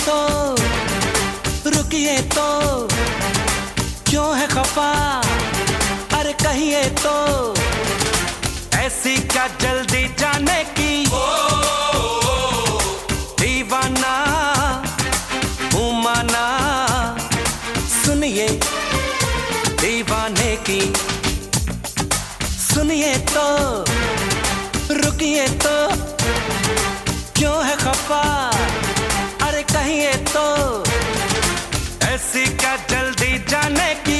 तो रुकिए तो, क्यों है खफा, अरे कहिए तो, ऐसी क्या जल्दी जाने की, दीवाना हूँ माना, सुनिए दीवाने की, सुनिए तो रुकिए तो, क्यों है खफा, अरे कहिए तो, ऐसी क्या जल्दी जाने की।